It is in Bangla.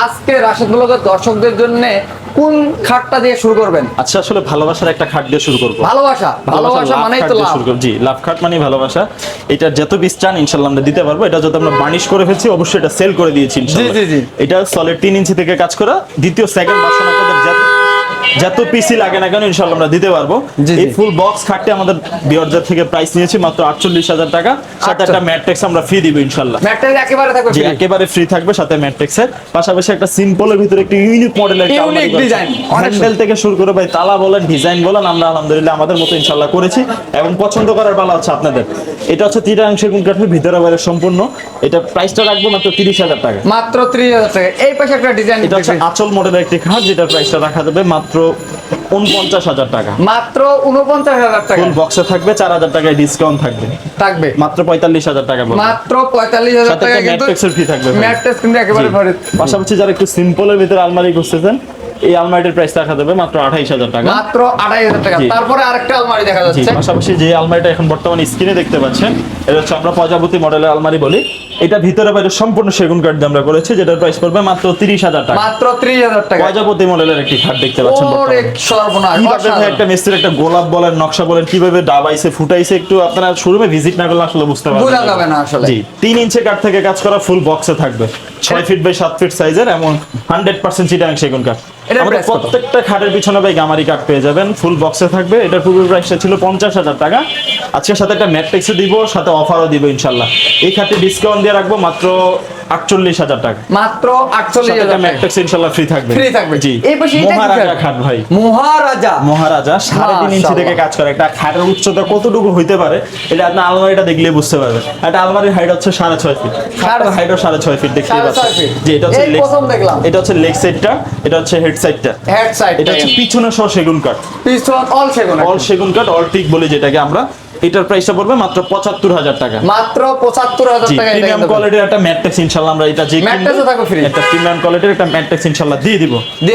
আজকে রাশেদ ব্লগের দর্শকদের জন্য কোন খাটটা দিয়ে শুরু করবেন? আচ্ছা, আসলে ভালোবাসার একটা খাট দিয়ে শুরু করব। ভালোবাসা মানেই তো লাভ। জি, লাভ খাট মানে ভালোবাসা। এটা যত পিস চান ইনশাআল্লাহ আমরা দিতে পারবো। এটা যত আমরা বার্নিশ করে ফেলছি, অবশ্যই এটা সেল করে দিয়েছি ইনশাআল্লাহ। জি জি জি। এটা সলিড 3 ইঞ্চি থেকে কাজ করা, দ্বিতীয় সেকেন্ড ভার্সন আপনাদের যত পিসি লাগে না কেন ইনশাআল্লাহ আমরা দিতে পারবো। এই ফুল বক্স খাটটি আমাদের বিয়ারজার থেকে প্রাইস নিয়েছি মাত্র 48,000 টাকা, সাথে একটা ম্যাট্রিক্স আমরা ফ্রি দিব ইনশাআল্লাহ। ম্যাট্রিক্স একেবারে থাকবে জি, free? একেবারে ফ্রি থাকবে, সাথে ম্যাট্রিক্সের পাশাপাশি একটা সিম্পলের ভিতরে একটা ইউনিক মডেলের একটা আলমারি Unique design, অনেক হ্যান্ডেল থেকে শুরু করে ভাই তালা বলেন, ডিজাইন বলেন, আমরা আলহামদুলিল্লাহ আমাদের মতো ইনশাআল্লাহ করেছি এবং পছন্দ করার বেলা হচ্ছে আপনাদের। এটা হচ্ছে 3 সেগুন কাঠের ভিতরে বাইরে সম্পূর্ণ। এটা প্রাইসটা রাখবো মাত্র 30,000 টাকা। মাত্র 30,000 টাকা। এই পাশে একটা ডিজাইন, এটা হচ্ছে আঁচল মডেলের একটি খাট, যেটার প্রাইসটা রাখা যাবে মাত্র 49,000 টাকা। মাত্র 49,000 টাকা ফুল বক্সে থাকবে, 4,000 টাকায় ডিসকাউন্ট থাকবে মাত্র 45,000 টাকা পড়বে। মাত্র 45,000 টাকা কিন্তু ম্যাট্রিক্সের ফ্রি থাকবে। ম্যাট্রিক্স কিন্তু একেবারে জি। ভরে। পাশাপাশি যারা একটু সিম্পলের ভিতরে আলমারি খুঁজতেছেন, এই আলমারিটার প্রাইস রাখা যাবে মাত্র 28,000 টাকা। মাত্র 28,000 টাকা। জি। তারপরে আরেকটা আলমারি দেখা জি, যাচ্ছে। পাশাপাশি যে আলমারিটা এখন বর্তমানে স্ক্রিনে দেখতে পাচ্ছেন, এটা হচ্ছে আমরা প্রজাপতি মডেলের আলমারি বলি। এটা ভিতরে বাইরে সম্পূর্ণ সেগুন কাঠ দিয়ে আমরা করেছি, যেটার প্রাইস পড়বে মাত্র 30,000 টাকা। মাত্র 30,000 টাকা। প্রজাপতি মডেলের একটি খাট দেখতে পাচ্ছেন ওরে বর্তমানে। সর্বনাশ, কিভাবে ভাই অসাধারণ। একটা মিস্ত্রি একটা গোলাপ বলেন, নকশা বলেন, কিভাবে ডাবাইছে ফুটাইছে, একটু আপনারা শোরুমে ভিজিট না করলে আসলে বুঝতে পারবেন বোঝা যাবে না আসলে। জি, 3 ইঞ্চি কাঠ থেকে কাজ করা, ফুল বক্সে থাকবে, 6 ফিট বাই 7 ফিট সাইজের, এমন 100% চিটাগাং সেগুন কাঠ। এটার আমাদের price কত? প্রত্যেকটা খাটের পিছনে ভাই গামারি কাঠ পেয়ে যাবেন, ফুল বক্সে থাকবে। এটার পূর্বের প্রাইসটা ছিল 50,000 টাকা। আজকে সাথে একটা ম্যাট্রিক্সও দিব, সাথে অফারও দিব ইনশাআল্লাহ। এই খাটে ডিসকাউন্ট দিয়ে রাখবো মাত্র 48,000 টাকা। মাত্র সাথে 48,000 একটা টাকা। ম্যাট্রিক্স ইনশাআল্লাহ ফ্রি থাকবে। ফ্রি থাকবে। জি, এই পাশে এটা কি মহারাজা খাট? খাট ভাই। মহারাজা 3.5 ইঞ্চি থেকে কাজ করে। একটা খাটের উচ্চতা কতটুকু হইতে পারে এটা আপনি আলমারিটা দেখলেই বুঝতে পারবেন। একটা আলমারির হাইট হচ্ছে 6.5 ফিট, খাটের হাইটও 6.5 ফিট দেখতে 6.5 পাচ্ছেন। ফিট। জি, এটা হচ্ছে এই প্রথম দেখলাম। এটা হচ্ছে লেগ সাইডটা, এটা হচ্ছে হেড সাইডটা। হেড সাইড, এটা হচ্ছে পিছনে সহ সেগুন কাঠ, পিছন অল সেগুন। অল সেগুন কাঠ, অল টিক বলি যেটাকে আমরা। এটার প্রাইসটা পড়বে মাত্র 75,000 টাকা। মাত্র 75,000 জি, টাকা। এটা প্রিমিয়াম কিন্তু কোয়ালিটির একটা ম্যাট্রিক্স ইনশাআল্লাহ আমরা এটা যে ম্যাট্রিক্সও থাকবে free। একটা প্রিমিয়াম কোয়ালিটির একটা ম্যাট্রিক্স ইনশাআল্লাহ দিয়ে দিব। দিয়ে